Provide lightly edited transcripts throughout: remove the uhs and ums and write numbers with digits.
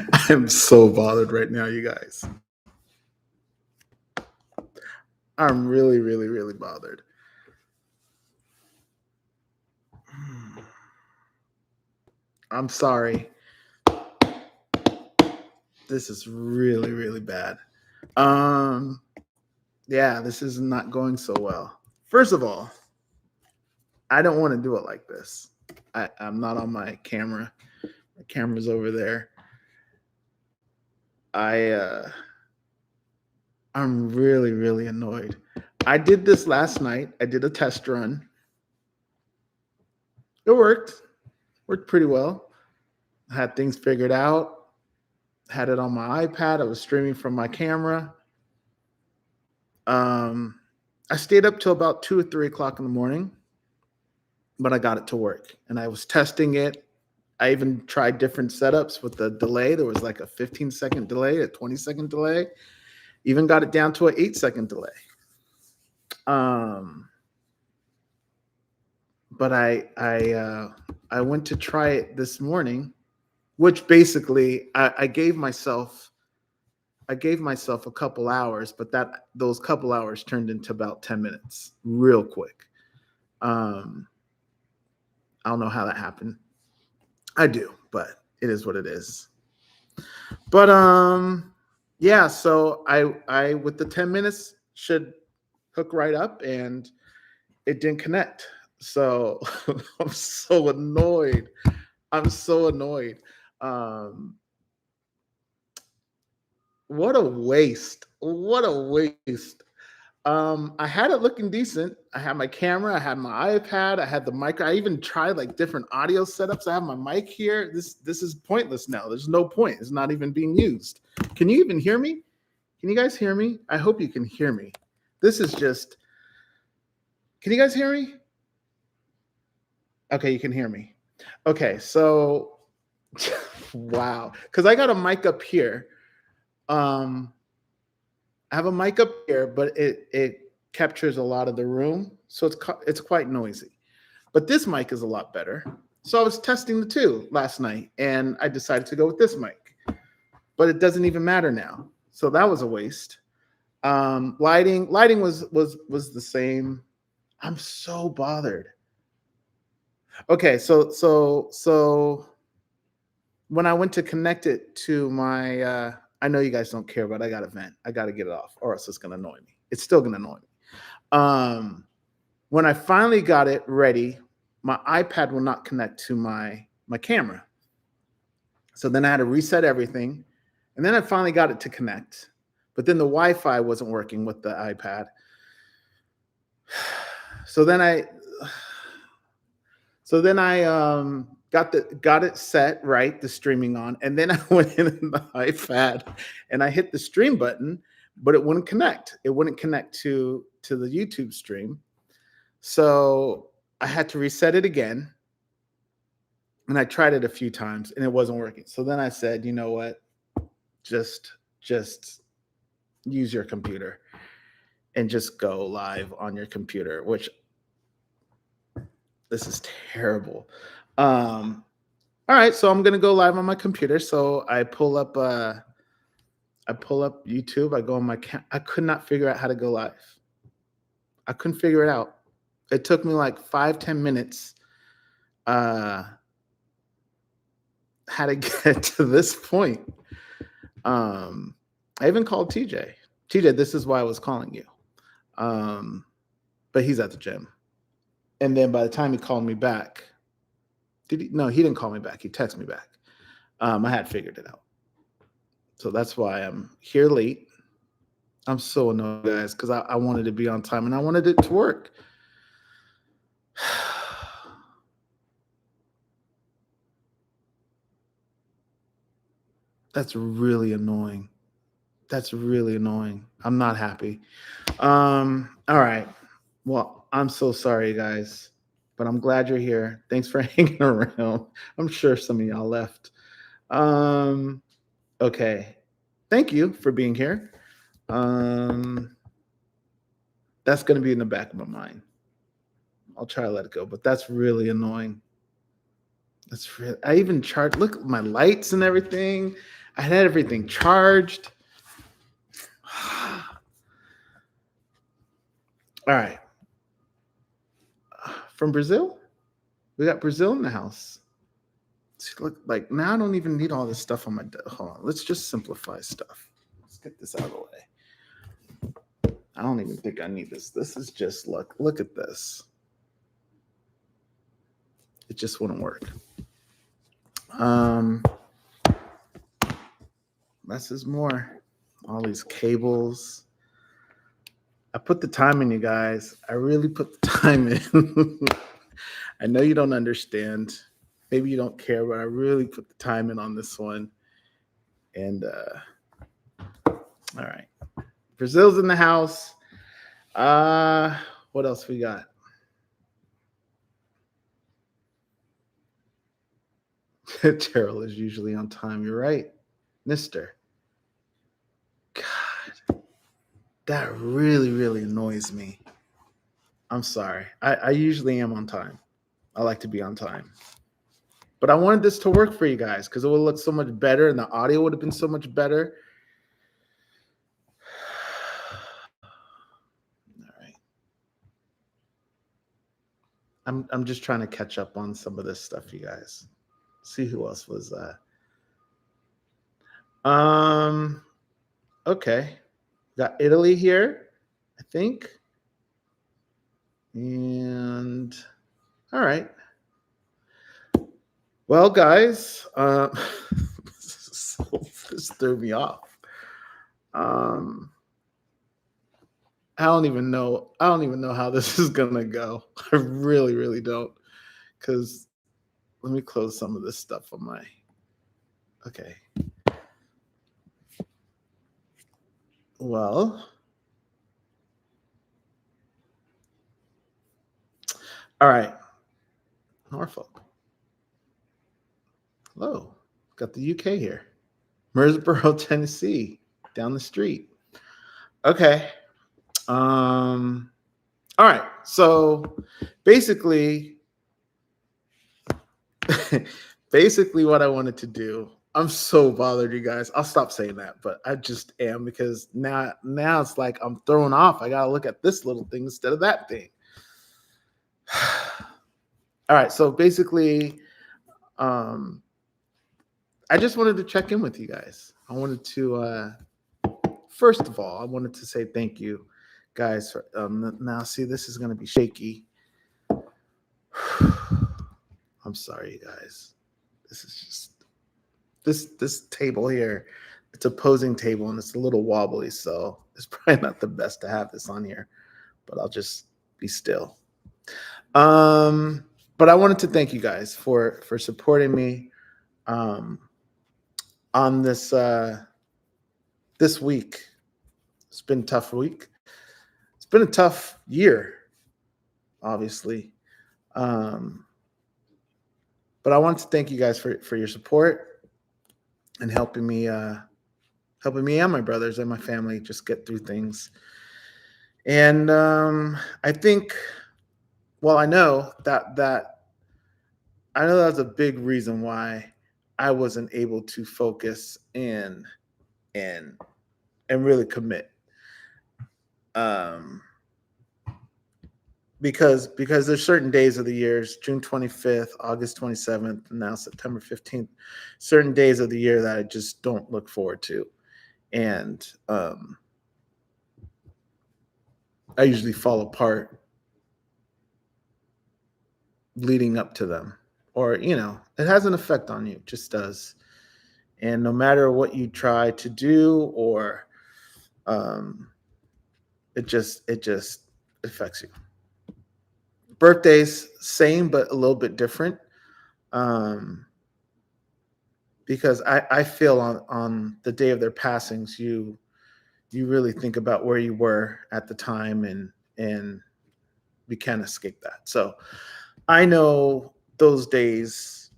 I am so bothered right now, you guys. I'm really, really, really bothered. I'm sorry. This is really, really bad. Um, yeah, this is not going so well. First of all, I don't want to do it like this. I'm not on my camera. My camera's over there. I I'm really, really annoyed. I did this last night. I did a test run. It worked pretty well. I had things figured out. Had it on my iPad. I was streaming from my camera. Um, I stayed up till about 2 or 3 o'clock in the morning, but I got it to work. And I was testing it. I even tried different setups with the delay. There was like a 15-second delay, a 20-second delay. Even got it down to an 8-second delay. But I went to try it this morning, which basically I gave myself a couple hours, but those couple hours turned into about 10 minutes real quick. I don't know how that happened. I do, but it is what it is. But yeah, so I with the 10 minutes should hook right up, and it didn't connect. So I'm so annoyed. I'm so annoyed. Um, what a waste. What a waste. I had it looking decent. I had my camera, I had my iPad, I had the mic. I even tried like different audio setups. I have my mic here. This is pointless now. There's no point. It's not even being used. Can you even hear me? Can you guys hear me? I hope you can hear me. This is just. Can you guys hear me? Okay, you can hear me. Okay, so wow, because I got a mic up here. I have a mic up here, but it captures a lot of the room, so it's quite noisy. But this mic is a lot better. So I was testing the two last night, and I decided to go with this mic. But it doesn't even matter now, so that was a waste. Lighting was the same. I'm so bothered. Okay, so when I went to connect it to my, I know you guys don't care, but I got to vent. I got to get it off, or else it's gonna annoy me. It's still gonna annoy me. When I finally got it ready, my iPad will not connect to my camera. So then I had to reset everything, and then I finally got it to connect. But then the Wi-Fi wasn't working with the iPad. So then I got it set right, the streaming on, and then I went in the iPad and I hit the stream button, but it wouldn't connect. It wouldn't connect to the YouTube stream. So I had to reset it again. And I tried it a few times and it wasn't working. So then I said, you know what? Just use your computer and just go live on your computer, which this is terrible. All right, so I'm gonna go live on my computer. So I pull up YouTube. I go on my I could not figure out how to go live. I couldn't figure it out. It took me like 5-10 minutes. How to get to this point. I even called TJ. TJ, this is why I was calling you. But he's at the gym. And then by the time he called me back, no, he didn't call me back. He texted me back. I had figured it out. So that's why I'm here late. I'm so annoyed, guys, because I wanted to be on time and I wanted it to work. That's really annoying. That's really annoying. I'm not happy. All right. Well, I'm so sorry, guys, but I'm glad you're here. Thanks for hanging around. I'm sure some of y'all left. Okay. Thank you for being here. That's going to be in the back of my mind. I'll try to let it go, but that's really annoying. That's real. I even charged. Look at my lights and everything. I had everything charged. All right. From Brazil, we got Brazil in the house. See, look, like now I don't even need all this stuff on my. Hold on. Let's just simplify stuff. Let's get this out of the way. I don't even think I need this. This is just look. Look at this. It just wouldn't work. Less is more. All these cables. I put the time in, you guys. I really put the time in. I know you don't understand. Maybe you don't care, but I really put the time in on this one. And all right. Brazil's in the house. What else we got? Terrell is usually on time. You're right, Mister. God, that really, really annoys me. I'm sorry. I usually am on time. I like to be on time. But I wanted this to work for you guys because it would look so much better and the audio would have been so much better. All right. I'm just trying to catch up on some of this stuff, you guys. See who else was okay. Got Italy here, I think. And all right. Well, guys, this threw me off. I don't even know. I don't even know how this is gonna go. I really, really don't. Because let me close some of this stuff on my. Okay. Well. All right. Norfolk. Hello. Got the UK here. Murfreesboro, Tennessee, down the street. Okay. All right. So basically, what I wanted to do. I'm so bothered, you guys. I'll stop saying that, but I just am because now it's like I'm thrown off. I gotta look at this little thing instead of that thing. All right. So basically, I just wanted to check in with you guys. I wanted to first of all, I wanted to say thank you, guys. For, now, see, this is going to be shaky. I'm sorry, you guys. This is just this table here. It's a posing table and it's a little wobbly, so it's probably not the best to have this on here. But I'll just be still. But I wanted to thank you guys for supporting me on this week. It's been a tough week. It's been a tough year, obviously. But I want to thank you guys for your support and helping me and my brothers and my family just get through things. And I think, well, I know that was a big reason why I wasn't able to focus and really commit. Because there's certain days of the years, June 25th, August 27th, and now September 15th, certain days of the year that I just don't look forward to. And I usually fall apart leading up to them. Or, it has an effect on you, it just does. And no matter what you try to do or it just affects you. Birthdays, same, but a little bit different. Because I feel on the day of their passings, you really think about where you were at the time and we can't escape that. So I know those days,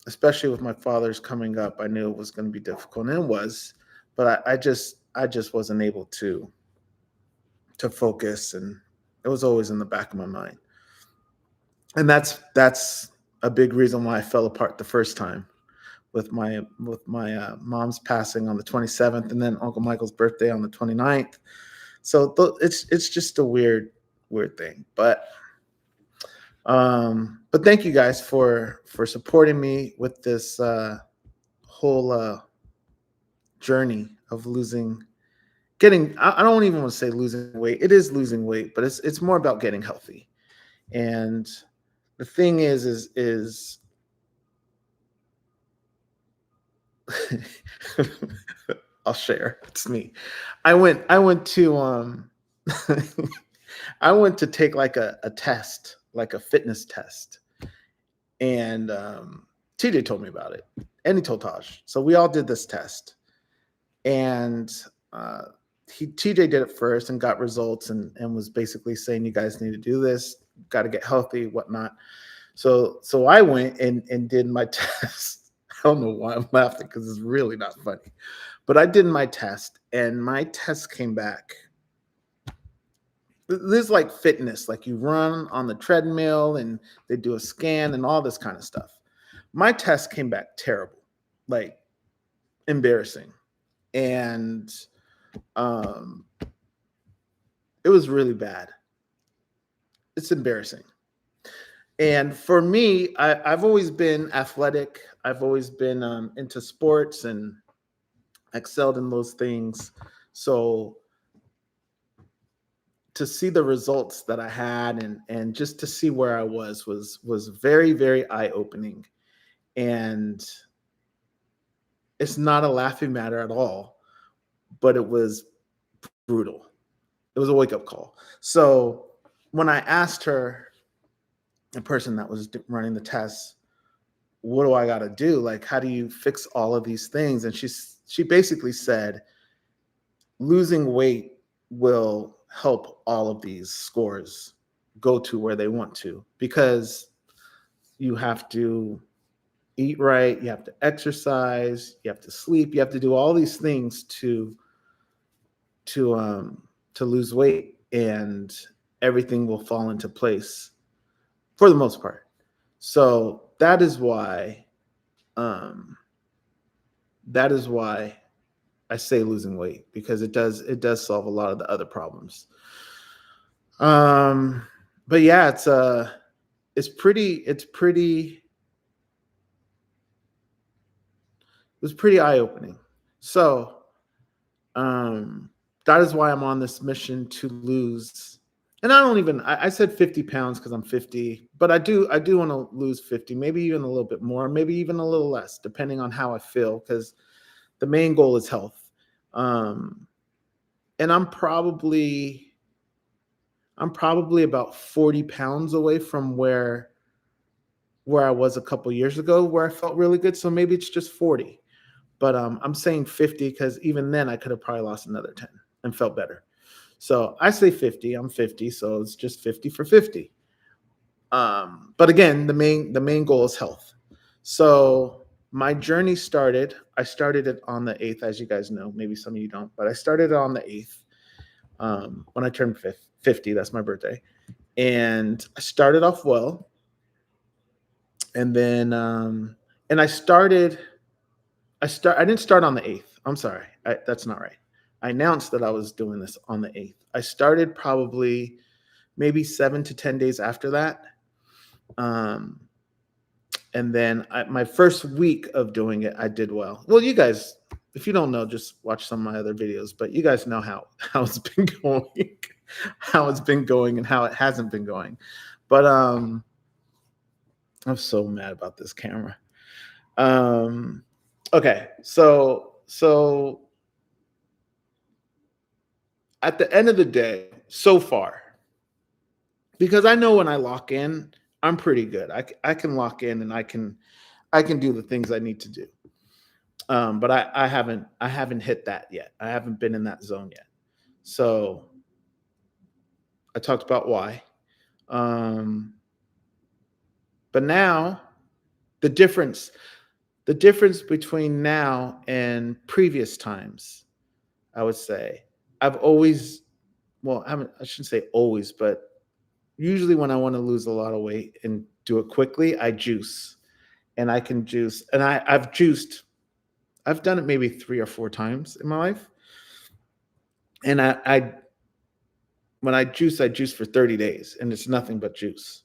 especially with my father's coming up, I knew it was going to be difficult, and it was, but I just wasn't able to focus, and it was always in the back of my mind. And that's a big reason why I fell apart the first time with my mom's passing on the 27th, and then Uncle Michael's birthday on the 29th. So it's just a weird thing. But thank you guys for supporting me with this whole journey of getting. I don't even want to say losing weight. It is losing weight, but it's more about getting healthy. And the thing is I'll share. It's me. I went to I went to take like a test, like a fitness test. And TJ told me about it. And he told Taj. So we all did this test. And TJ did it first and got results and was basically saying, you guys need to do this, got to get healthy, whatnot. So I went and did my test. I don't know why I'm laughing because it's really not funny. But I did my test, and my test came back. This is like fitness, like you run on the treadmill and they do a scan and all this kind of stuff. My test came back terrible, like embarrassing. And um, it was really bad. It's embarrassing. And for me, I've always been athletic. I've always been into sports and excelled in those things. So to see the results that I had and just to see where I was very, very eye-opening. And it's not a laughing matter at all, but it was brutal. It was a wake-up call. So when I asked her, the person that was running the test, what do I got to do? Like, how do you fix all of these things? And she basically said, losing weight will help all of these scores go to where they want to, because you have to eat right, you have to exercise, you have to sleep, you have to do all these things to lose weight, and everything will fall into place for the most part. So um, that is why I say losing weight, because it does solve a lot of the other problems. Um, but yeah, it was pretty eye opening. So that is why I'm on this mission to lose. And I said 50 pounds because I'm 50, but I do want to lose 50, maybe even a little bit more, maybe even a little less, depending on how I feel, because the main goal is health. Um, and I'm probably about 40 pounds away from where I was a couple years ago, where I felt really good. So maybe it's just 40. But I'm saying 50 because even then I could have probably lost another 10 and felt better. So I say 50. I'm 50, so it's just 50 for 50. But again, the main goal is health. So my journey started. I started it on the 8th, as you guys know. Maybe some of you don't, but I started it on the 8th when I turned 50. That's my birthday, and I started off well. And then and I didn't start on the 8th. I'm sorry. That's not right. I announced that I was doing this on the 8th. I started probably maybe 7 to 10 days after that. Um, and then my first week of doing it, I did well. Well, you guys, if you don't know, just watch some of my other videos, but you guys know how it's been going, how it's been going and how it hasn't been going. But I'm so mad about this camera. Okay, so at the end of the day, so far, because I know when I lock in, I'm pretty good. I can lock in and I can do the things I need to do. But I haven't hit that yet. I haven't been in that zone yet. So I talked about why. Um, but now the difference the difference between now and previous times, I would say, I've always, well, I shouldn't say always, but usually when I want to lose a lot of weight, and do it quickly, I juice. And I can juice. And I've juiced, I've done it maybe 3 or 4 times in my life. And I when I juice for 30 days and it's nothing but juice.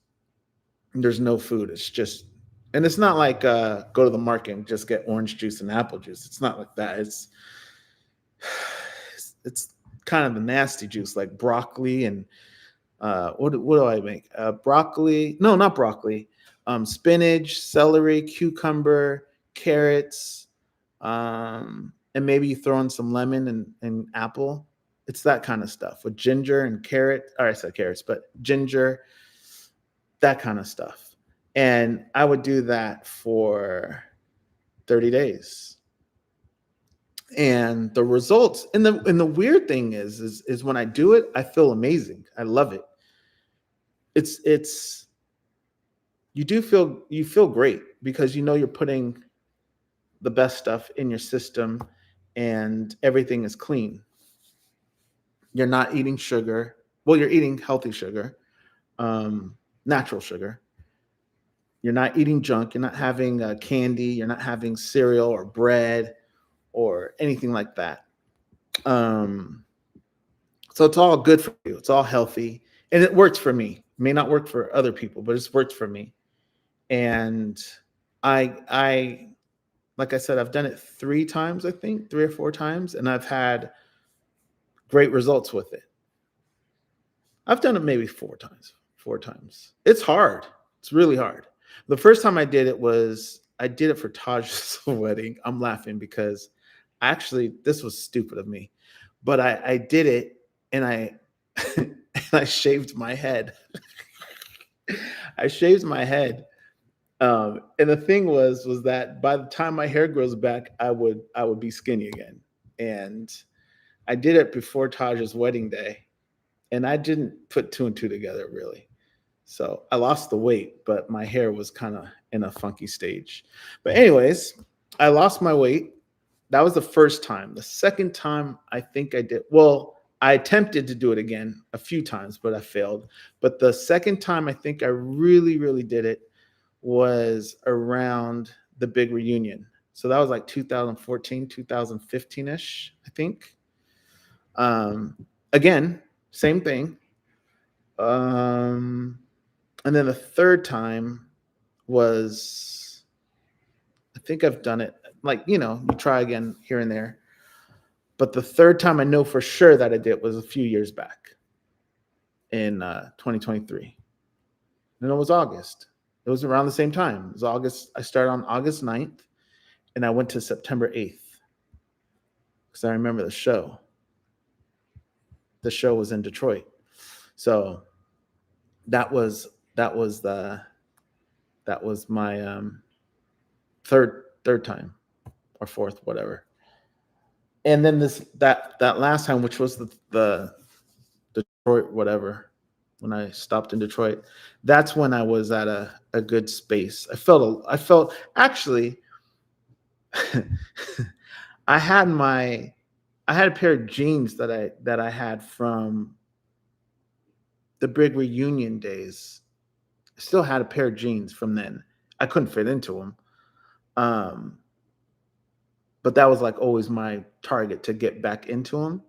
And there's no food. It's just, and it's not like go to the market and just get orange juice and apple juice. It's not like that. It's kind of the nasty juice like broccoli and what do I make? Broccoli? No, not broccoli. Spinach, celery, cucumber, carrots, and maybe you throw in some lemon and apple. It's that kind of stuff with ginger and carrot. Or I said carrots, but ginger, that kind of stuff. And I would do that for 30 days. And the results, and the weird thing is when I do it, I feel amazing. I love it. It's you feel great because you know you're putting the best stuff in your system and everything is clean. You're not eating sugar. Well, you're eating healthy sugar, natural sugar. You're not eating junk. You're not having candy. You're not having cereal or bread or anything like that. Um, so it's all good for you. It's all healthy, and it works for me. It may not work for other people, but it's worked for me. And I like I said, I've done it 3 times, I think 3 or 4 times, and I've had great results with it. I've done it maybe 4 times. 4 times. It's hard. It's really hard. The first time I did it was I did it for Taj's wedding. I'm laughing because actually this was stupid of me, but I did it and and I shaved my head. I shaved my head. And the thing was that by the time my hair grows back, I would be skinny again. And I did it before Taj's wedding day, and I didn't put 2 and 2 together really. So I lost the weight, but my hair was kind of in a funky stage. But anyways, I lost my weight. That was the first time. The second time, I think I did. Well, I attempted to do it again a few times, but I failed. But the second time, I think I really, really did it was around the big reunion. So that was like 2014, 2015-ish, I think. Again, same thing. And then the third time was, I think I've done it, like, you try again here and there. But the third time I know for sure that I did was a few years back in 2023. And it was August. It was around the same time. It was August. I started on August 9th and I went to September 8th because I remember the show. The show was in Detroit. So that was my third time or fourth, whatever. And then that last time, which was the Detroit whatever, when I stopped in Detroit, that's when I was at a good space. I felt actually I had a pair of jeans that I had from the big reunion days. I still had a pair of jeans from then. I couldn't fit into them. But that was like always my target to get back into them.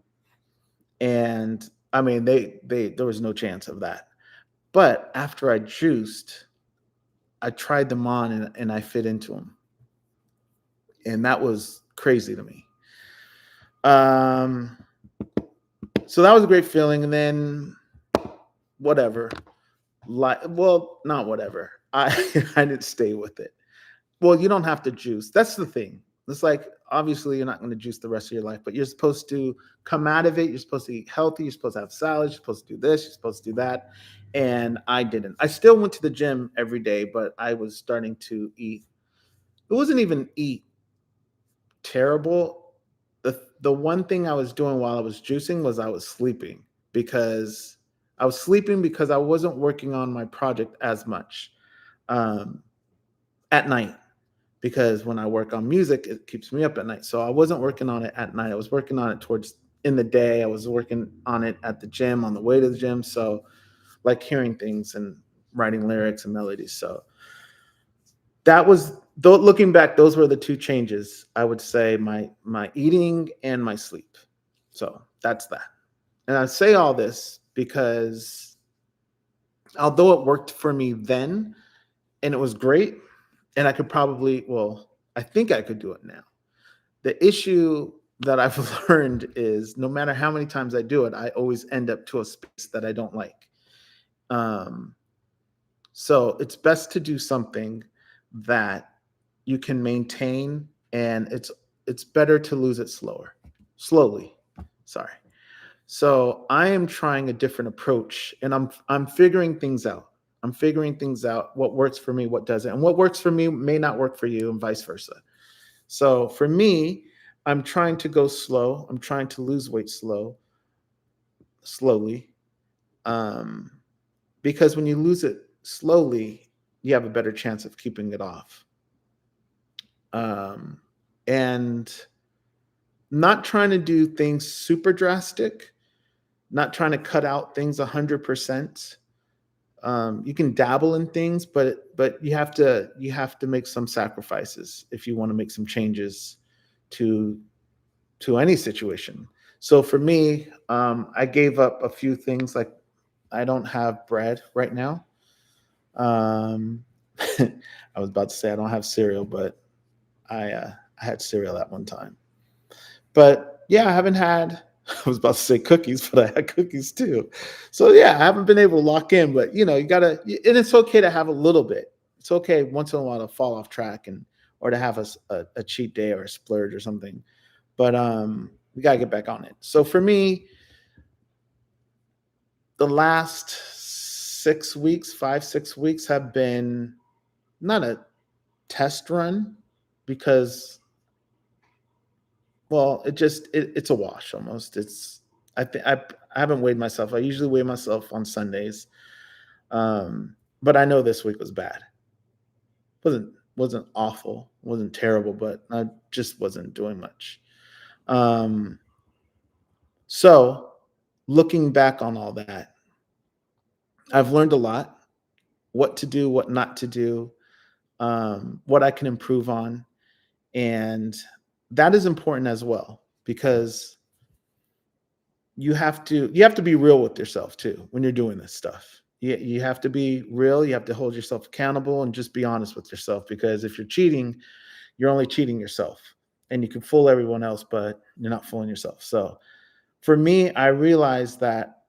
And I mean, there was no chance of that. But after I juiced, I tried them on and I fit into them. And that was crazy to me. So that was a great feeling. And then whatever. Not whatever. I didn't stay with it. Well, you don't have to juice. That's the thing. It's like, obviously, you're not going to juice the rest of your life, but you're supposed to come out of it. You're supposed to eat healthy. You're supposed to have salad. You're supposed to do this. You're supposed to do that. And I didn't. I still went to the gym every day, but I was starting to eat. It wasn't even eat terrible. The one thing I was doing while I was juicing was I was sleeping because I wasn't working on my project as much at night. Because when I work on music, it keeps me up at night. So I wasn't working on it at night. I was working on it in the day. I was working on it at the gym, on the way to the gym. So like hearing things and writing lyrics and melodies. So that was, though, looking back, those were the two changes. I would say my eating and my sleep. So that's that. And I say all this because although it worked for me then and it was great, and I could probably, well, I think I could do it now. The issue that I've learned is no matter how many times I do it, I always end up to a space that I don't like. Um, so it's best to do something that you can maintain, and it's better to lose it slowly. Sorry. So I am trying a different approach, and I'm figuring things out. I'm figuring things out, what works for me, what doesn't. And what works for me may not work for you, and vice versa. So for me, I'm trying to go slow. I'm trying to lose weight slowly. Um, because when you lose it slowly, you have a better chance of keeping it off. Um, and not trying to do things super drastic, not trying to cut out things 100%. You can dabble in things, but you have to make some sacrifices if you want to make some changes to any situation. So for me, I gave up a few things. Like I don't have bread right now. Um, I was about to say I don't have cereal, but I had cereal at one time. But yeah, I haven't had. I was about to say cookies, but I had cookies too. So yeah, I haven't been able to lock in. But you gotta, and it's okay to have a little bit. It's okay once in a while to fall off track and or to have a cheat day or a splurge or something. But we gotta get back on it. So for me, the last 6 weeks, 5, 6 weeks have been not a test run because, well, it's a wash almost. I haven't weighed myself. I usually weigh myself on Sundays, but I know this week was bad. wasn't awful, wasn't terrible, but I just wasn't doing much. Um, so looking back on all that, I've learned a lot: what to do, what not to do, what I can improve on, and that is important as well because you have to be real with yourself too when you're doing this stuff. You have to be real. You have to hold yourself accountable and just be honest with yourself because if you're cheating, you're only cheating yourself. And you can fool everyone else, but you're not fooling yourself. So for me, I realized that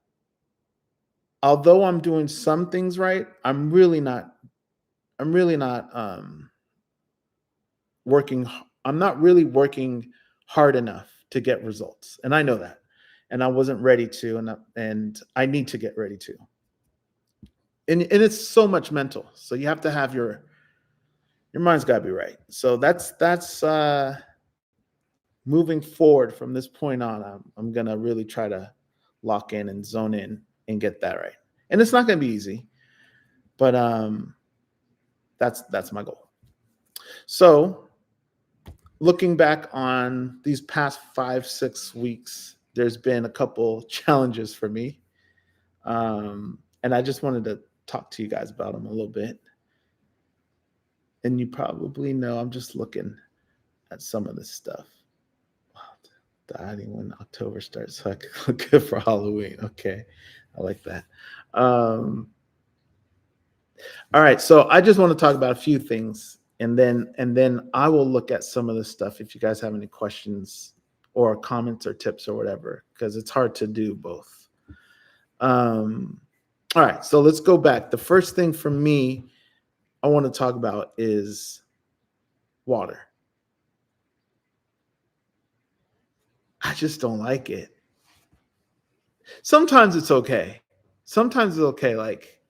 although I'm doing some things right, I'm really not working I'm not really working hard enough to get results. And I know that. And I wasn't ready to, and I need to get ready to. And it's so much mental. So you have to have your mind's got to be right. So that's moving forward from this point on. I'm going to really try to lock in and zone in and get that right. And it's not going to be easy, but that's my goal. So looking back on these past 5, 6 weeks, there's been a couple challenges for me. And I just wanted to talk to you guys about them a little bit. And you probably know I'm just looking at some of this stuff. Wow, dieting when October starts, so I can look good for Halloween. Okay, I like that. Um, all right, so I just want to talk about a few things, and then I will look at some of this stuff if you guys have any questions or comments or tips or whatever, because it's hard to do both. All right, so let's go back. The first thing for me I want to talk about is water. I just don't like it. Sometimes it's okay. Sometimes it's okay. Like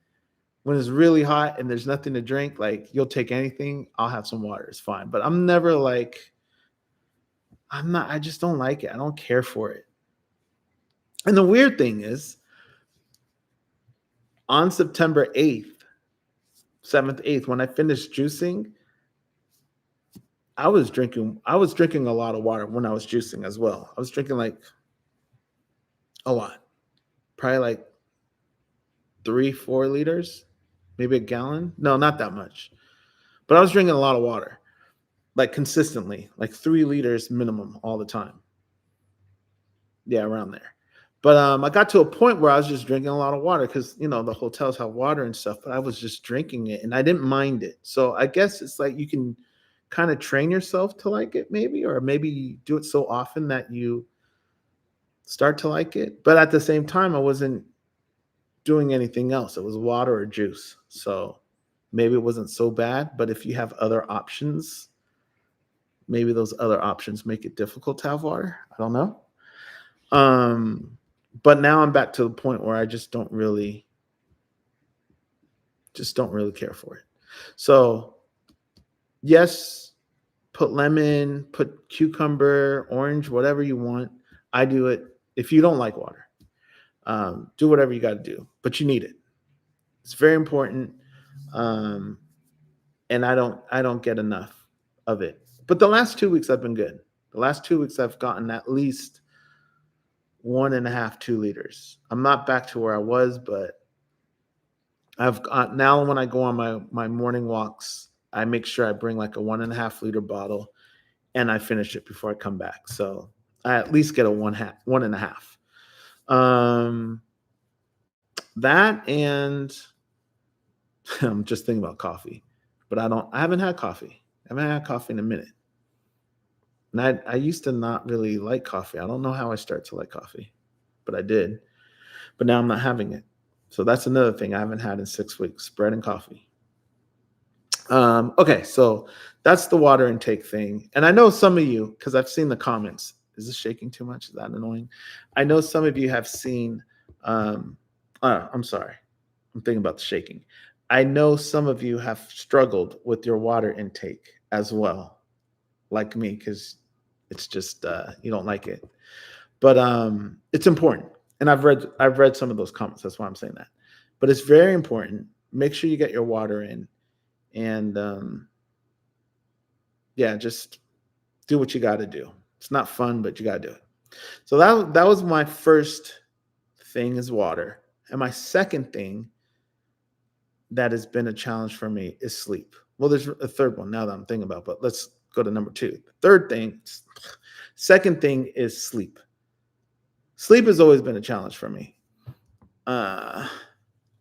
when it's really hot and there's nothing to drink, like you'll take anything. I'll have some water. It's fine. But I'm never like, I just don't like it. I don't care for it. And the weird thing is, on September 8th, 7th, 8th, when I finished juicing, I was drinking a lot of water when I was juicing as well. I was drinking like a lot, probably like 3, 4 liters. maybe a gallon. No, not that much. But I was drinking a lot of water, like consistently, like 3 liters minimum all the time. Yeah, around there. But I got to a point where I was just drinking a lot of water because the hotels have water and stuff. But I was just drinking it, and I didn't mind it. So I guess it's like you can kind of train yourself to like it, maybe, or maybe you do it so often that you start to like it. But at the same time, I wasn't doing anything else. It was water or juice. So maybe it wasn't so bad. But if you have other options, maybe those other options make it difficult to have water. I don't know. Um, but now I'm back to the point where I just don't really care for it. So yes, put lemon, put cucumber, orange, whatever you want. I do it. If you don't like water, do whatever you got to do, but you need it. It's very important. Um, and I don't get enough of it. But the last 2 weeks I've been good. The last 2 weeks I've gotten at least 1.5, 2 liters. I'm not back to where I was, but I've got now when I go on my morning walks, I make sure I bring like a 1.5 liter bottle and I finish it before I come back. So I at least get a 1.5. Um, that and I'm just thinking about coffee, but I haven't had coffee. I haven't had coffee in a minute. And I used to not really like coffee. I don't know how I start to like coffee, but I did. But now I'm not having it. So that's another thing I haven't had in 6 weeks: bread and coffee. Okay, so that's the water intake thing. And I know some of you, because I've seen the comments. Is this shaking too much? Is that annoying? I know some of you have seen. I'm sorry. I'm thinking about the shaking. I know some of you have struggled with your water intake as well, like me, because it's just you don't like it. But it's important. And I've read some of those comments. That's why I'm saying that. But it's very important. Make sure you get your water in, and yeah, just do what you got to do. It's not fun, but you got to do it. So that was my first thing is water, and my second thing that has been a challenge for me is sleep. Well, there's a third one now that I'm thinking about, but let's go to number 2. The second thing is sleep. Sleep has always been a challenge for me. Uh,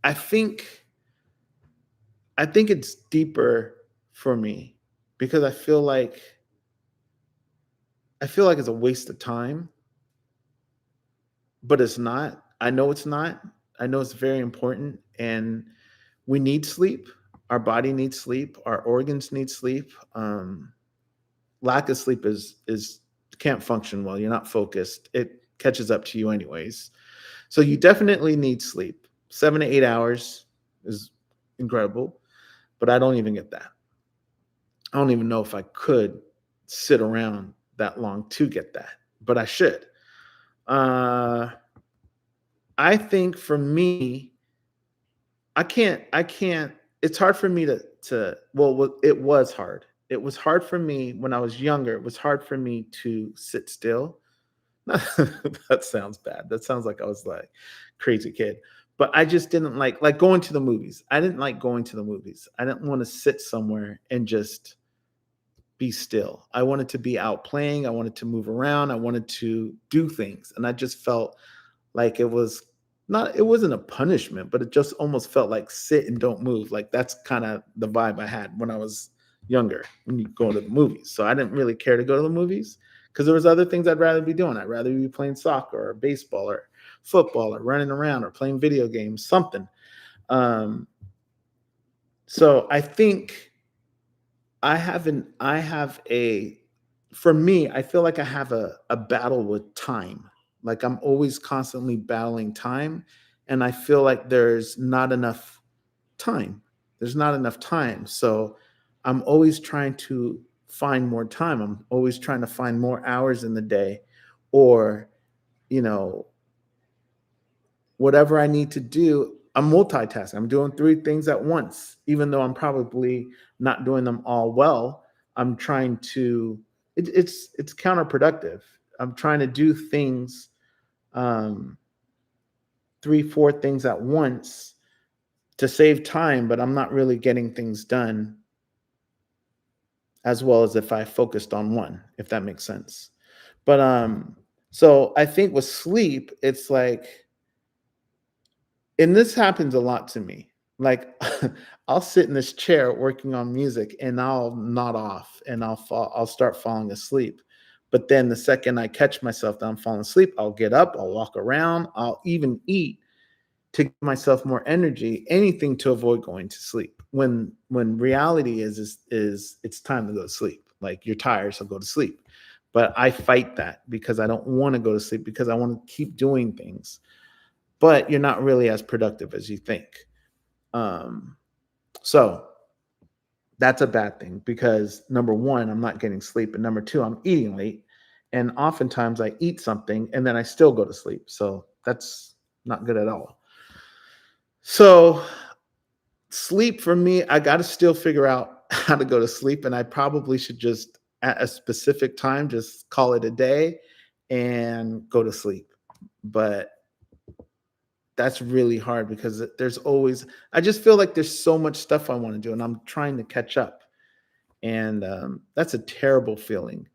I think it's deeper for me because I feel like it's a waste of time, but it's not. I know it's not. I know it's very important, and we need sleep. Our body needs sleep. Our organs need sleep. Lack of sleep is can't function well. You're not focused. It catches up to you anyways. So you definitely need sleep. 7 to 8 hours is incredible, but I don't even get that. I don't even know if I could sit around that long to get that, but I should. Uh, I think for me, I can't. It's hard for me well, it was hard. It was hard for me when I was younger. It was hard for me to sit still. That sounds bad. That sounds like I was like crazy kid. But I just didn't like going to the movies. I didn't like going to the movies. I didn't want to sit somewhere and just be still. I wanted to be out playing. I wanted to move around. I wanted to do things. And I just felt like it wasn't a punishment, but it just almost felt like sit and don't move. Like that's kind of the vibe I had when I was younger when you go to the movies. So I didn't really care to go to the movies because there was other things I'd rather be doing. I'd rather be playing soccer or baseball or football or running around or playing video games, something. Um, so I think I have a for me, I feel like I have a battle with time. Like I'm always constantly battling time. And I feel like there's not enough time. There's not enough time. So I'm always trying to find more time. I'm always trying to find more hours in the day or, you know, whatever I need to do. I'm multitasking. I'm doing 3 things at once, even though I'm probably not doing them all well. I'm trying to. It's counterproductive. I'm trying to do things, um, 3, 4 things at once, to save time, but I'm not really getting things done as well as if I focused on one, if that makes sense. But so I think with sleep, it's like, and this happens a lot to me. Like I'll sit in this chair working on music and I'll nod off and I'll start falling asleep. But then the second I catch myself that I'm falling asleep, I'll get up, I'll walk around, I'll even eat to give myself more energy, anything to avoid going to sleep. When reality is it's time to go to sleep. Like you're tired, so go to sleep. But I fight that because I don't want to go to sleep because I want to keep doing things. But you're not really as productive as you think. Um, so that's a bad thing because number one, I'm not getting sleep, and number two, I'm eating late, and oftentimes I eat something and then I still go to sleep. So that's not good at all. So sleep for me, I got to still figure out how to go to sleep, and I probably should just at a specific time just call it a day and go to sleep. But that's really hard because there's always, I just feel like there's so much stuff I want to do and I'm trying to catch up. And that's a terrible feeling,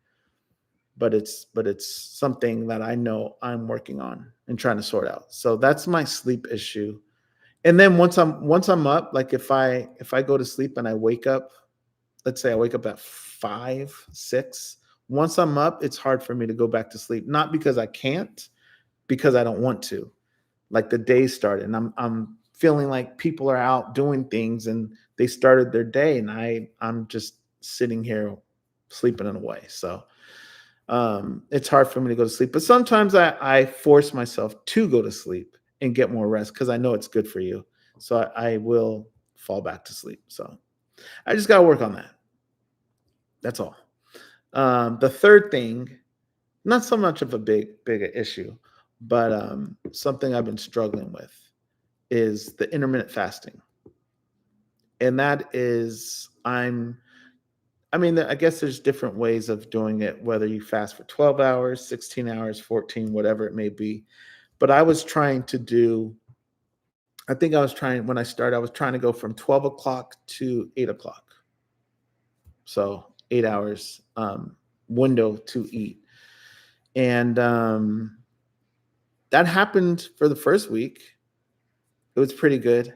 but it's something that I know I'm working on and trying to sort out. So that's my sleep issue. And then once I'm up, like if I go to sleep and I wake up, let's say I wake up at 5, 6, once I'm up, it's hard for me to go back to sleep. Not because I can't, because I don't want to. Like the day started and I'm feeling like people are out doing things and they started their day and I'm just sitting here sleeping it away. So it's hard for me to go to sleep. But sometimes I force myself to go to sleep and get more rest because I know it's good for you. So I will fall back to sleep. So I just got to work on that. That's all. The third thing, not so much of a big issue, but something I've been struggling with is the intermittent fasting. And that is, I mean, I guess there's different ways of doing it, whether you fast for 12 hours, 16 hours, 14, whatever it may be. But I was trying to do, I think I was trying, when I started, I was trying to go from 12 o'clock to 8 o'clock. So 8 hours window to eat. And that happened for the first week. It was pretty good.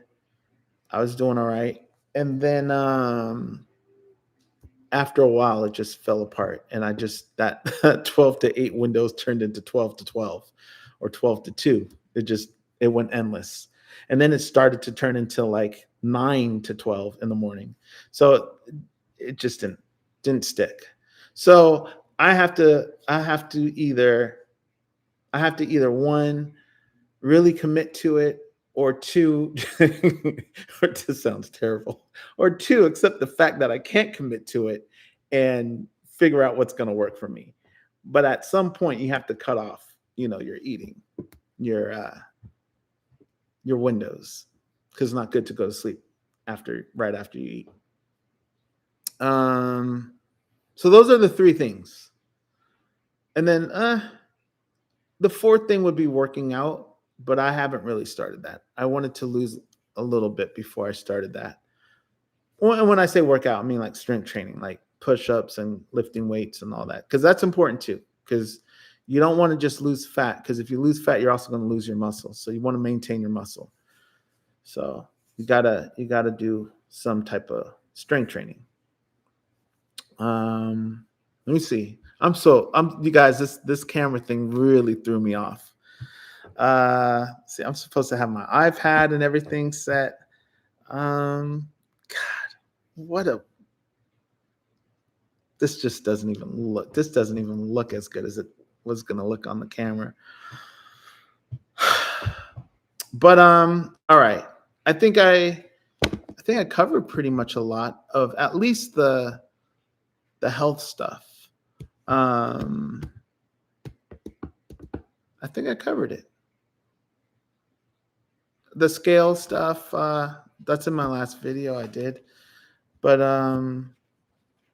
I was doing all right. And then after a while, it just fell apart. And I just, that 12 to 8 windows turned into 12 to 12 or 12 to 2. It went endless. And then it started to turn into like 9 to 12 in the morning. So it just didn't stick. So I have to either one, really commit to it, or two, or this sounds terrible, or two, accept the fact that I can't commit to it and figure out what's going to work for me. But at some point, you have to cut off, your eating, your windows, because it's not good to go to sleep right after you eat. So those are the three things, and then the fourth thing would be working out, but I haven't really started that. I wanted to lose a little bit before I started that. And when I say workout, I mean like strength training, like push-ups and lifting weights and all that, because that's important too. Because you don't want to just lose fat, because if you lose fat, you're also going to lose your muscle. So you want to maintain your muscle. So you gotta do some type of strength training. Let me see. You guys, this camera thing really threw me off. See, I'm supposed to have my iPad and everything set. God, this just doesn't even look. This doesn't even look as good as it was gonna look on the camera. But all right. I think I covered pretty much a lot of at least the health stuff. I think I covered it. The scale stuff, that's in my last video I did. But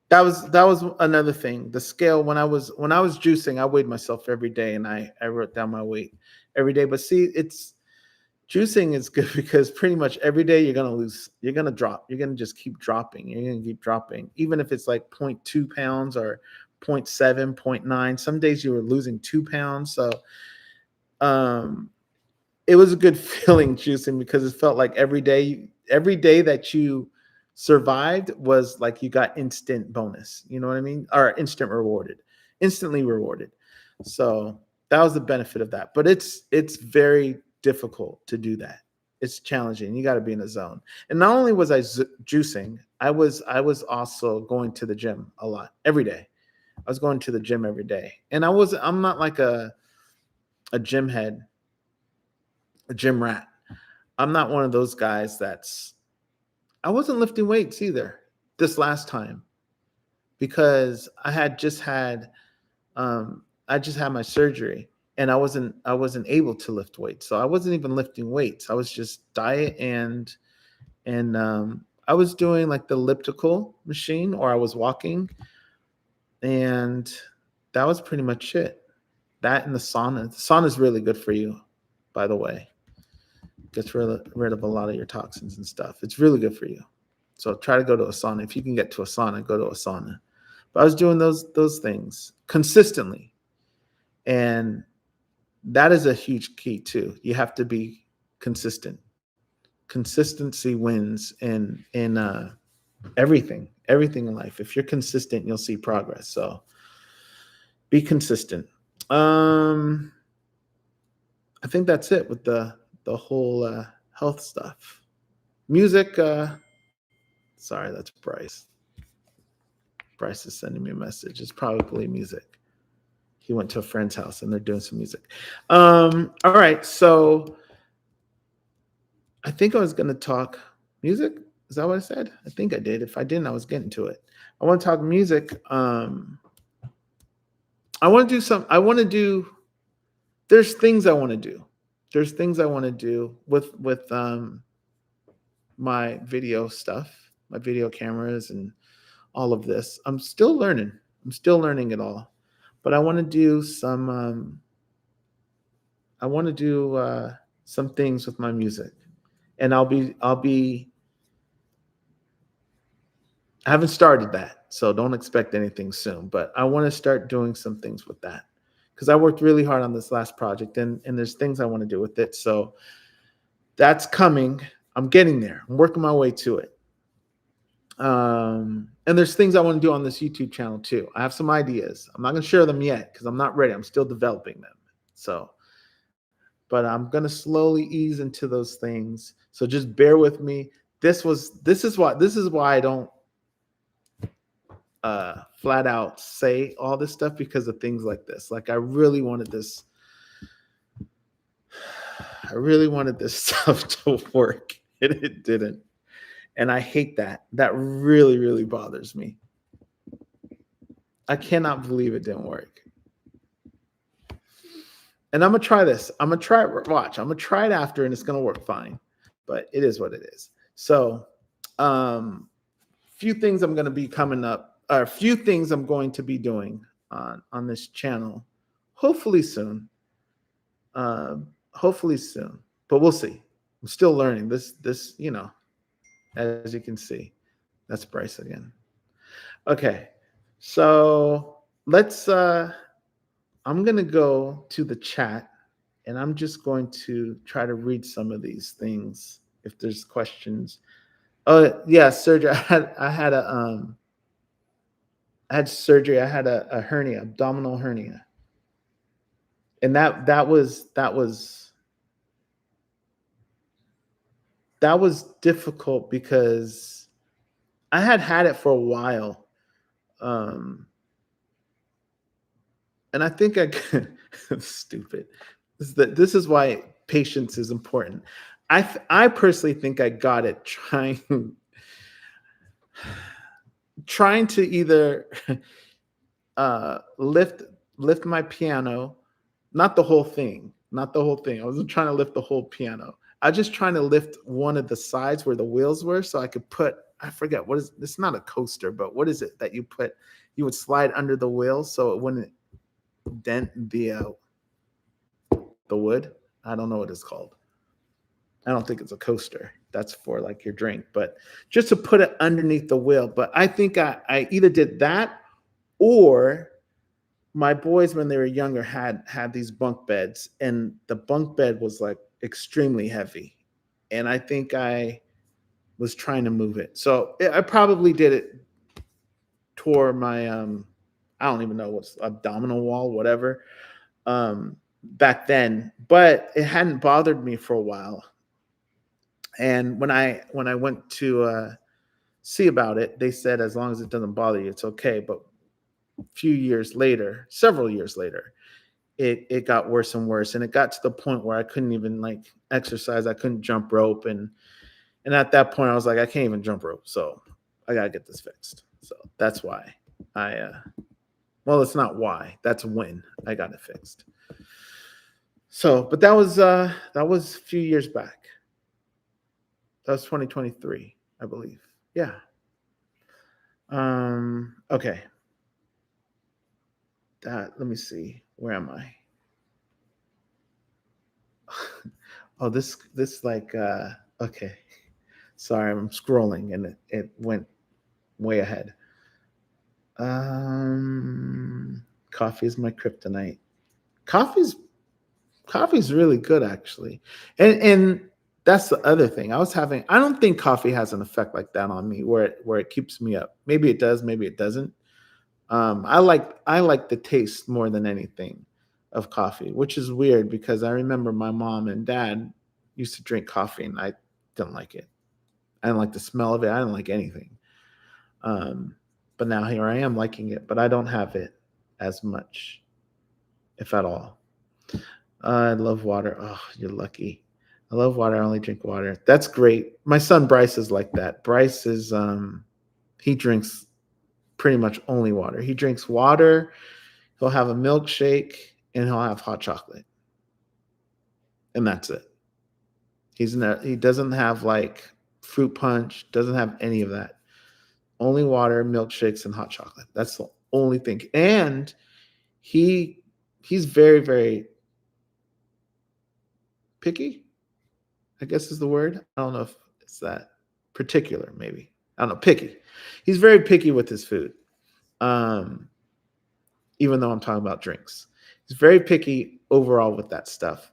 that was another thing. The scale, when I was juicing, I weighed myself every day and I wrote down my weight every day. But see, Juicing is good because pretty much every day you're gonna lose, you're gonna drop, you're gonna just keep dropping, you're gonna keep dropping, even if it's like zero point 0.2 pounds or zero point 0.7, zero point 0.9. Some days you were losing 2 pounds. So um, it was a good feeling juicing because it felt like every day that you survived was like you got instant bonus. You know what I mean? Or instantly rewarded. So that was the benefit of that. But it's very difficult to do that. It's challenging. You got to be in the zone. And not only was I juicing, I was also going to the gym a lot every day. I was going to the gym every day, and I'm not like a gym head, a gym rat. I'm not one of those guys I wasn't lifting weights either this last time because I just had my surgery and I wasn't able to lift weights. So I wasn't even lifting weights. I was just diet and I was doing like the elliptical machine or I was walking, and that was pretty much it. That and the sauna. The sauna is really good for you, by the way. Gets rid of a lot of your toxins and stuff. It's really good for you. So try to go to a sauna. If you can get to a sauna, go to a sauna. But I was doing those things consistently. And that is a huge key too. You have to be consistent. Consistency wins in everything in life. If you're consistent, you'll see progress. So be consistent. I think that's it with the whole health stuff. Music. Sorry, that's Bryce. Bryce is sending me a message. It's probably music. He went to a friend's house and they're doing some music. All right, so I think I was going to talk music. Is that what I said? I think I did. If I didn't, I was getting to it. I want to talk music. I want to do some. I want to do. There's things I want to do. There's things I want to do with my video stuff, my video cameras, and all of this. I'm still learning. I'm still learning it all, but I want to do some. I want to do some things with my music, and I'll be. I haven't started that, so don't expect anything soon. But I want to start doing some things with that because I worked really hard on this last project, and there's things I want to do with it. So that's coming. I'm getting there. I'm working my way to it. And there's things I want to do on this YouTube channel too. I have some ideas. I'm not going to share them yet because I'm not ready. I'm still developing them. So, but I'm going to slowly ease into those things. So just bear with me. This is why I don't flat out say all this stuff because of things like this. Like I really wanted this stuff to work and it didn't. And I hate that. That really, really bothers me. I cannot believe it didn't work. And I'm going to try this. I'm going to try it. Watch. I'm going to try it after and it's going to work fine. But it is what it is. So, few things I'm going to be coming up. A few things I'm going to be doing on this channel. Hopefully soon. Hopefully soon. But we'll see. I'm still learning. This, as you can see. That's Bryce again. Okay. So let's I'm going to go to the chat and I'm just going to try to read some of these things if there's questions. Oh yeah, surgery. I had surgery. I had a hernia, abdominal hernia. And that was difficult because I had it for a while. And I think stupid. This is why patience is important. I personally think I got it trying to either lift my piano, not the whole thing. I wasn't trying to lift the whole piano. I was just trying to lift one of the sides where the wheels were so I could put, I forget what is, it's not a coaster, but what is it that you would slide under the wheels so it wouldn't dent the wood. I don't know what it's called. I don't think it's a coaster. That's for like your drink, but just to put it underneath the wheel. But I think I either did that or my boys when they were younger had these bunk beds, and the bunk bed was like extremely heavy, and I think I was trying to move it. So I probably did it toward my I don't even know what's abdominal wall, whatever, back then, but it hadn't bothered me for a while. And when I went to see about it, they said as long as it doesn't bother you, it's okay. But a few years later, several years later, it got worse and worse, and it got to the point where I couldn't even like exercise. I couldn't jump rope, and at that point, I was like, I can't even jump rope, so I gotta get this fixed. So that's why I well, it's not why. That's when I got it fixed. So, but that was a few years back. That was 2023, I believe. Yeah. Okay. That let me see. Where am I? Oh, this like okay. Sorry, I'm scrolling and it went way ahead. Coffee is my kryptonite. Coffee's coffee's really good actually. And that's the other thing. I don't think coffee has an effect like that on me where it keeps me up. Maybe it does, maybe it doesn't. I like the taste more than anything of coffee, which is weird because I remember my mom and dad used to drink coffee and I didn't like it. I didn't like the smell of it. I didn't like anything. Um, but now here I am liking it, but I don't have it as much, if at all. I love water. Oh, you're lucky. I love water. I only drink water. That's great. My son Bryce is like that. Bryce is he drinks pretty much only water. He drinks water, he'll have a milkshake, and he'll have hot chocolate. And that's it. He doesn't have like fruit punch, doesn't have any of that. Only water, milkshakes, and hot chocolate. That's the only thing. And he he's very, very picky, I guess is the word. I don't know if it's that particular, maybe. I don't know, picky. He's very picky with his food. Um, even though I'm talking about drinks. He's very picky overall with that stuff.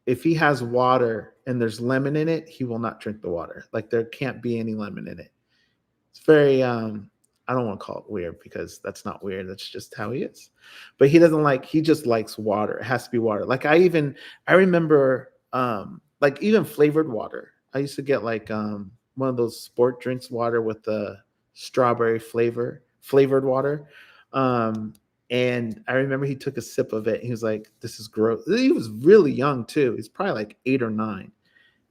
If he has water and there's lemon in it, he will not drink the water. Like there can't be any lemon in it. It's very I don't want to call it weird because that's not weird. That's just how he is. But he just likes water. It has to be water. Like I remember like even flavored water. I used to get like one of those sport drinks water with the strawberry flavored water. Um and I remember he took a sip of it and he was like, this is gross. He was really young too. He's probably like 8 or 9.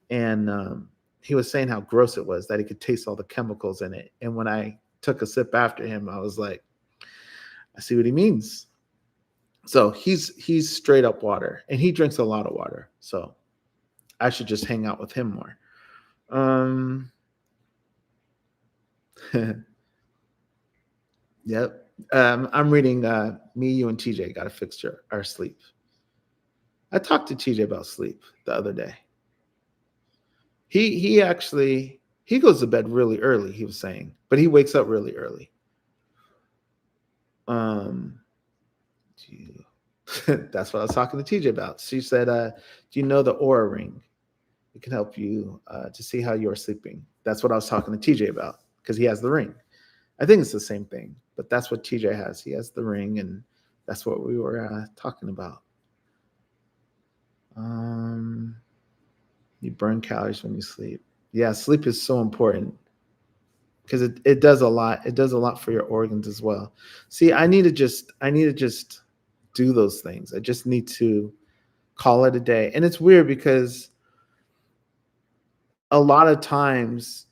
And he was saying how gross it was that he could taste all the chemicals in it. And when I took a sip after him, I was like, I see what he means. So he's straight up water, and he drinks a lot of water. So I should just hang out with him more. Um, yep. I'm reading Me, You, and TJ Got to Fix Our Sleep. I talked to TJ about sleep the other day. He actually he goes to bed really early, he was saying, but he wakes up really early. Um, that's what I was talking to TJ about. She said, "Do you know the Aura Ring? It can help you to see how you're sleeping." That's what I was talking to TJ about because he has the ring. I think it's the same thing, but that's what TJ has. He has the ring, and that's what we were talking about. Um, you burn calories when you sleep. Yeah, sleep is so important because it does a lot. It does a lot for your organs as well. See, I need to just do those things. I just need to call it a day. And it's weird because a lot of times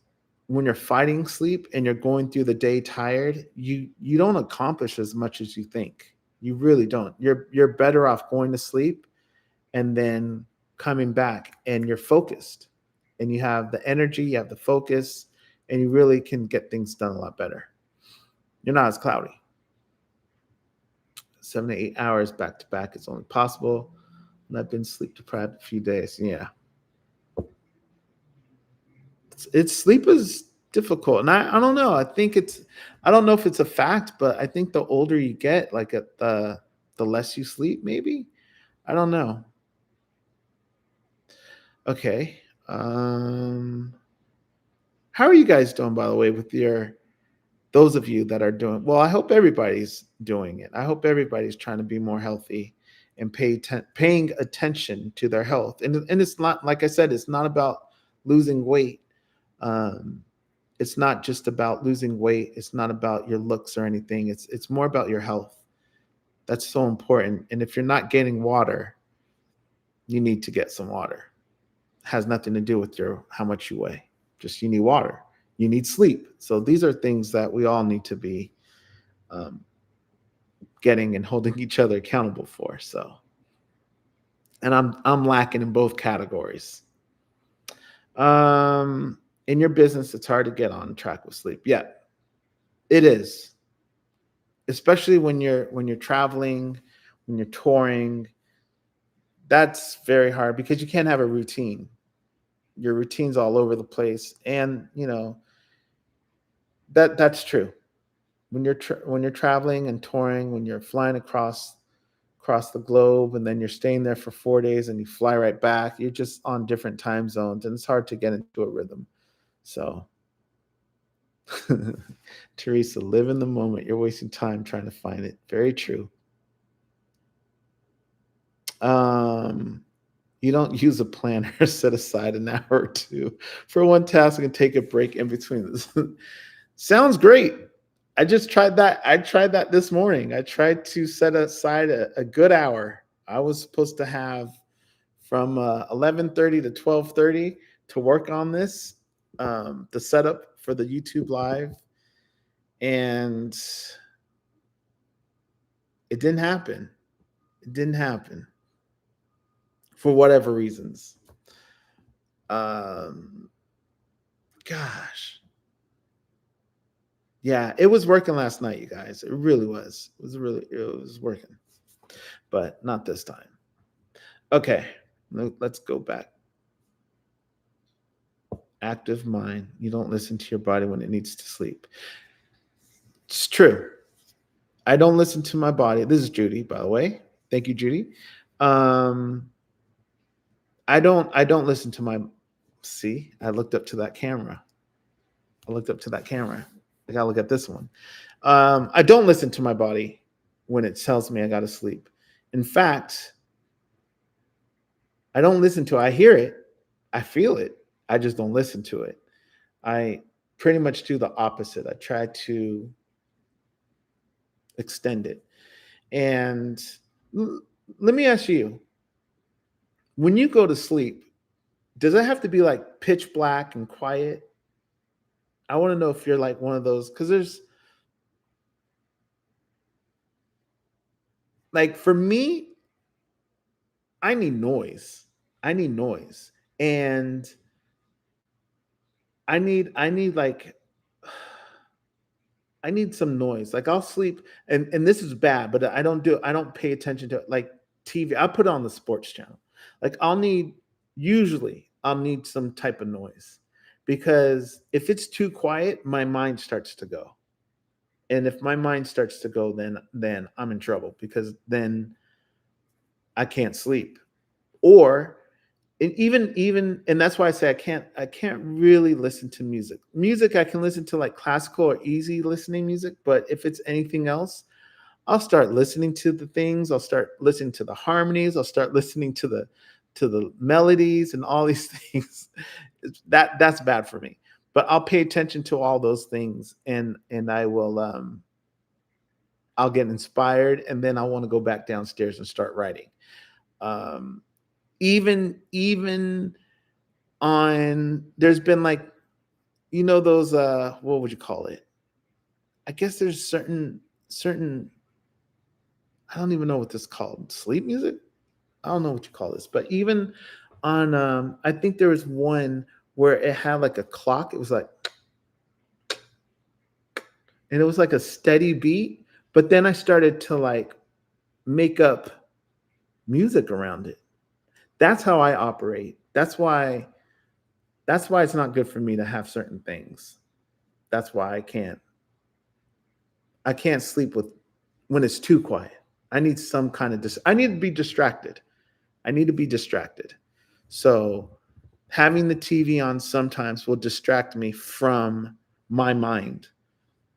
when you're fighting sleep and you're going through the day tired, you don't accomplish as much as you think. You really don't. You're better off going to sleep and then coming back and you're focused and you have the energy, you have the focus, and you really can get things done a lot better. You're not as cloudy. 7 to 8 hours back to back is only possible. And I've been sleep deprived a few days. Yeah. It's sleep is difficult, and I don't know. I don't know if it's a fact, but I think the older you get, like at the less you sleep. Maybe I don't know. Okay. How are you guys doing, by the way, with your those of you that are doing well? I hope everybody's doing it. I hope everybody's trying to be more healthy and paying attention to their health. And it's not, like I said, it's not about losing weight. Um, it's not just about losing weight. It's not about your looks or anything. It's more about your health. That's so important. And if you're not getting water, you need to get some water. It has nothing to do with your how much you weigh. Just you need water. You need sleep. So these are things that we all need to be um, getting and holding each other accountable for. So, and I'm lacking in both categories. In your business, it's hard to get on track with sleep. Yeah, it is, especially when you're traveling, when you're touring. That's very hard because you can't have a routine. Your routine's all over the place, and that's true. When you're traveling and touring, when you're flying across the globe, and then you're staying there for 4 days, and you fly right back, you're just on different time zones, and it's hard to get into a rhythm. So, Teresa, live in the moment. You're wasting time trying to find it. Very true. Um, you don't use a planner. Set aside an hour or two for one task and take a break in between this. Sounds great. I just tried that. I tried that this morning. I tried to set aside a good hour. I was supposed to have from 11:30 to 12:30 to work on this, the setup for the YouTube live, and it didn't happen. It didn't happen for whatever reasons. Um, Gosh, yeah, it was working last night, you guys. It really was. It was working, but not this time. Okay, let's go back. Active mind. You don't listen to your body when it needs to sleep. It's true. I don't listen to my body. This is Judy, by the way. Thank you, Judy. Um, I don't listen to my see, I looked up to that camera. I looked up to that camera. I gotta look at this one. I don't listen to my body when it tells me I gotta sleep. In fact, I don't listen to it. I hear it, I feel it. I just don't listen to it. I pretty much do the opposite. I try to extend it. And let me ask you, when you go to sleep, does it have to be like pitch black and quiet? I want to know if you're like one of those, because there's like for me, I need noise. I need noise. And I need like I need some noise. Like I'll sleep, and this is bad, but I don't pay attention to it. Like TV. I put it on the sports channel. Like I'll need some type of noise, because if it's too quiet, my mind starts to go. And if my mind starts to go, then I'm in trouble, because then I can't sleep. Or and even and that's why I say I can't really listen to music. Music I can listen to, like classical or easy listening music, but if it's anything else, I'll start listening to the things, I'll start listening to the harmonies, I'll start listening to the melodies and all these things. That's bad for me. But I'll pay attention to all those things, and I'll get inspired, and then I want to go back downstairs and start writing. Um, even on there's been like those what would you call it? I guess there's certain I don't even know what this is called. Sleep music? I don't know what you call this, but even on I think there was one where it had like a clock. It was like, and it was like a steady beat, but then I started to like make up music around it. That's how I operate. That's why That's why it's not good for me to have certain things. That's why I can't sleep with when it's too quiet. I need some kind of I need to be distracted. I need to be distracted. So having the TV on sometimes will distract me from my mind.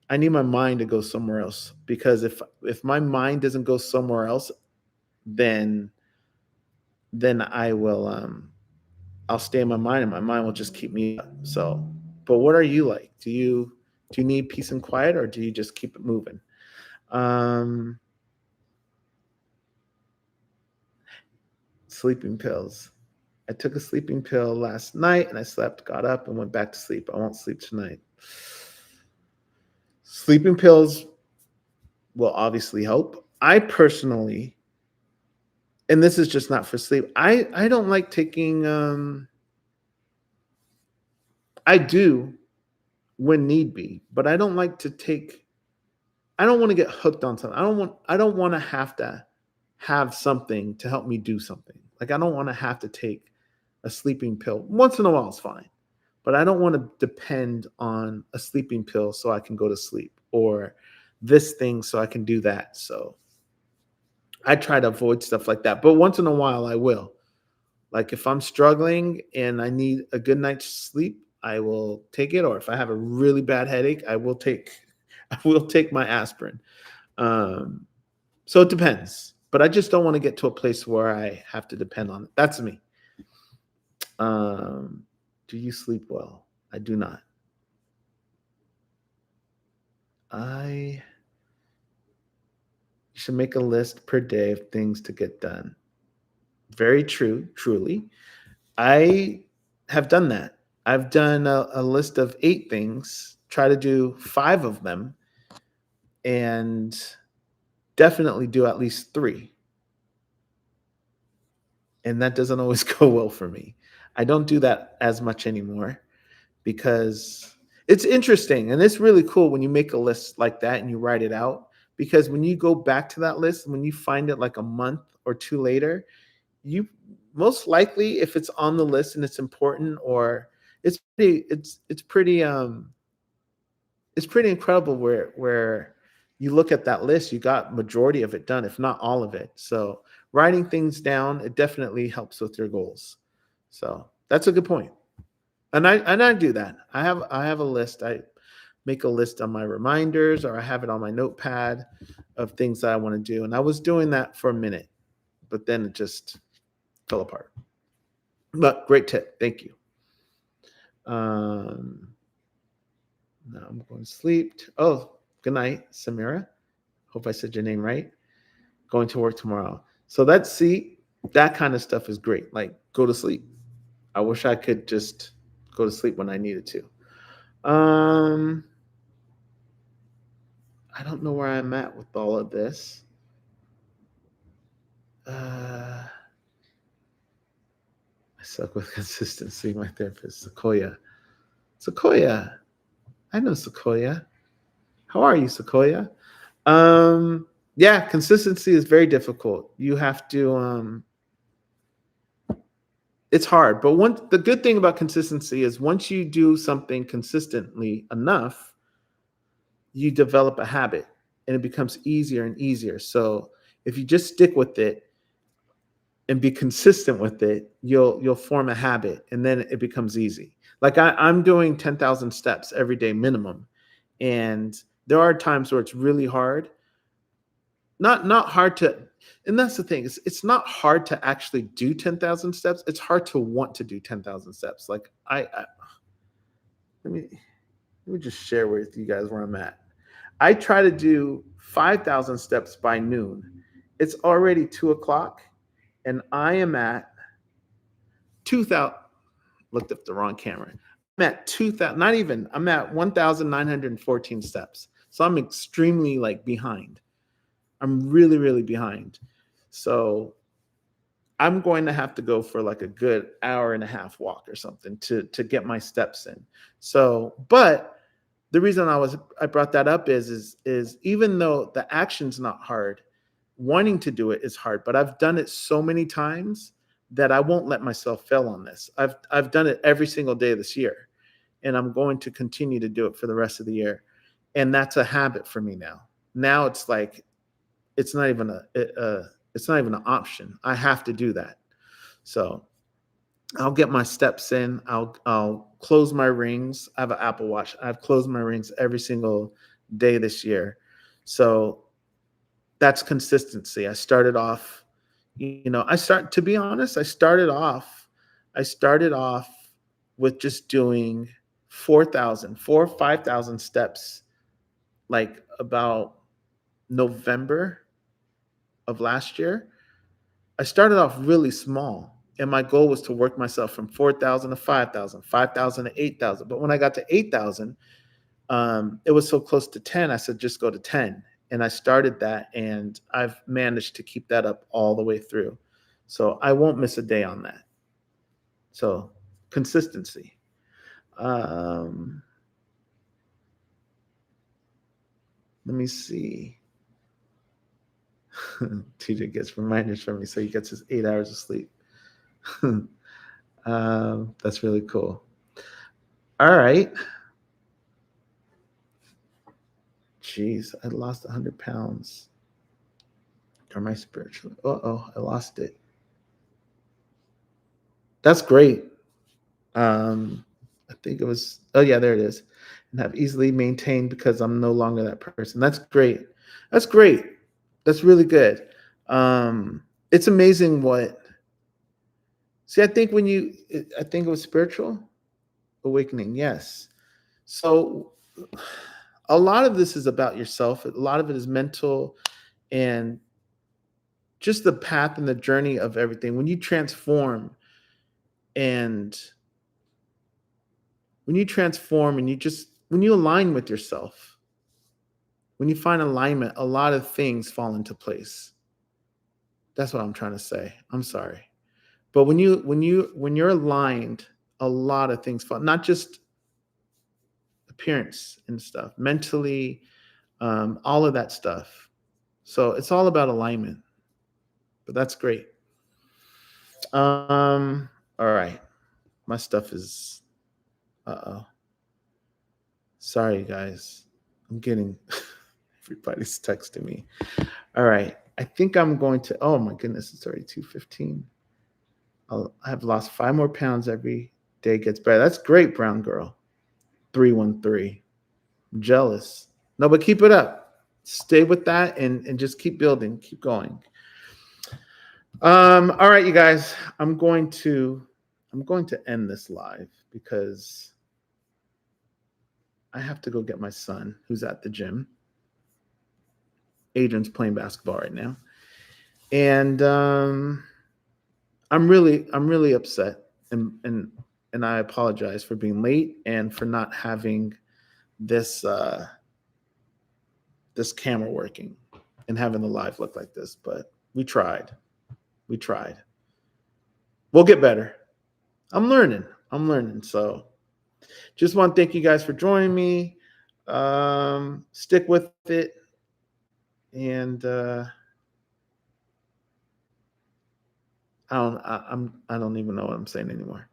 I need my mind to go somewhere else, because if my mind doesn't go somewhere else, then I will I'll stay in my mind, and my mind will just keep me up. So, but what are you like? Do you need peace and quiet, or do you just keep it moving? Um, Sleeping pills. I took a sleeping pill last night and I slept, got up, and went back to sleep. I won't sleep tonight. Sleeping pills will obviously help. I personally, and this is just not for sleep, I don't like taking, I do when need be, but I don't like to take, I don't want to get hooked on something. I don't want to have something to help me do something. Like, I don't want to have to take a sleeping pill. Once in a while is fine, but I don't want to depend on a sleeping pill so I can go to sleep, or this thing so I can do that. So I try to avoid stuff like that. But once in a while I will. Like, if I'm struggling and I need a good night's sleep, I will take it. Or if I have a really bad headache, I will take I will take my aspirin. Um, so it depends. But I just don't want to get to a place where I have to depend on it. That's me. Um, do you sleep well? I do not. I should make a list per day of things to get done. Very true, truly. I have done that. I've done a list of 8 things, try to do 5 of them, and definitely do at least 3. And that doesn't always go well for me. I don't do that as much anymore, because it's interesting and it's really cool when you make a list like that and you write it out. Because when you go back to that list, when you find it like a month or 2 later, you most likely, if it's on the list and it's important, or it's pretty incredible where you look at that list, you got majority of it done, if not all of it. So writing things down, it definitely helps with your goals. So that's a good point. And I do that. I have a list. I make a list on my reminders, or I have it on my notepad of things that I want to do. And I was doing that for a minute, but then it just fell apart. But great tip. Thank you. Um, Now I'm going to sleep. Oh, good night, Samira. Hope I said your name right. Going to work tomorrow. So that kind of stuff is great. Like, go to sleep. I wish I could just go to sleep when I needed to. I don't know where I'm at with all of this. I suck with consistency. My therapist, Sequoia. Sequoia. I know Sequoia. How are you, Sequoia? Yeah, consistency is very difficult. You have to it's hard, but the good thing about consistency is once you do something consistently enough, you develop a habit and it becomes easier and easier. So if you just stick with it and be consistent with it, you'll form a habit, and then it becomes easy. Like, I'm doing 10,000 steps every day minimum, and there are times where it's really hard. Not hard to, and that's the thing. It's not hard to actually do 10,000 steps. It's hard to want to do 10,000 steps. Like, I let me just share with you guys where I'm at. I try to do 5,000 steps by noon. It's already 2 o'clock, and I am at 2,000. Looked up the wrong camera. I'm at 2,000. Not even. I'm at 1,914 steps. So I'm extremely, like, behind. I'm really, really behind. So I'm going to have to go for like a good hour and a half walk or something to get my steps in. So, but the reason I brought that up is even though the action's not hard, wanting to do it is hard. But I've done it so many times that I won't let myself fail on this. I've done it every single day this year, and I'm going to continue to do it for the rest of the year. And that's a habit for me now. Now it's like it's not even it's not even an option. I have to do that. So I'll get my steps in. I'll close my rings. I have an Apple Watch. I've closed my rings every single day this year. So that's consistency. I started off, to be honest, I started off with just doing 5,000 steps, like about November of last year. I started off really small, and my goal was to work myself from 4,000 to 5,000, 5,000 to 8,000. But when I got to 8,000, it was so close to 10. I said, just go to 10. And I started that, and I've managed to keep that up all the way through. So I won't miss a day on that. So consistency. Let me see. TJ gets reminders from me, so he gets his 8 hours of sleep. That's really cool. All right. Jeez, I lost 100 pounds. Are my spiritual? I lost it. That's great. I think it was, oh yeah, there it is. And have easily maintained because I'm no longer that person. That's great. That's great. That's really good. It's amazing see, I think I think it was spiritual awakening. Yes. So a lot of this is about yourself. A lot of it is mental and just the path and the journey of everything. When you transform and when you align with yourself, when you find alignment, a lot of things fall into place. That's what I'm trying to say. I'm sorry. But when you're aligned, a lot of things fall, not just appearance and stuff, mentally, all of that stuff. So it's all about alignment. But that's great. All right. My stuff is sorry guys. I'm getting everybody's texting me. All right. I think I'm going to, oh my goodness, it's already 2:15. I have lost 5 more pounds every day gets better. That's great, brown girl. 313. I'm jealous. No, but keep it up. Stay with that and just keep building, keep going. All right, you guys. I'm going to end this live because I have to go get my son who's at the gym. Adrian's playing basketball right now. And I'm really upset and I apologize for being late and for not having this this camera working and having the live look like this, but we tried. We'll get better. I'm learning. So just want to thank you guys for joining me. Stick with it. And I don't even know what I'm saying anymore.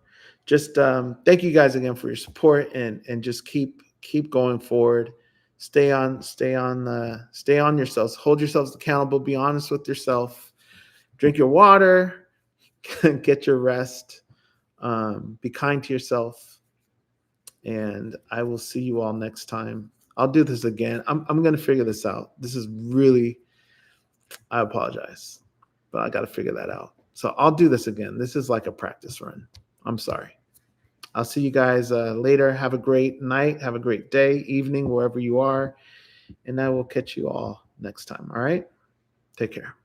Just thank you guys again for your support and just keep going forward. Stay on yourselves. Hold yourselves accountable. Be honest with yourself. Drink your water. Get your rest. Be kind to yourself. And I will see you all next time. I'll do this again. I'm going to figure this out. This is really, I apologize, but I got to figure that out. So I'll do this again. This is like a practice run. I'm sorry. I'll see you guys later. Have a great night. Have a great day, evening, wherever you are. And I will catch you all next time. All right. Take care.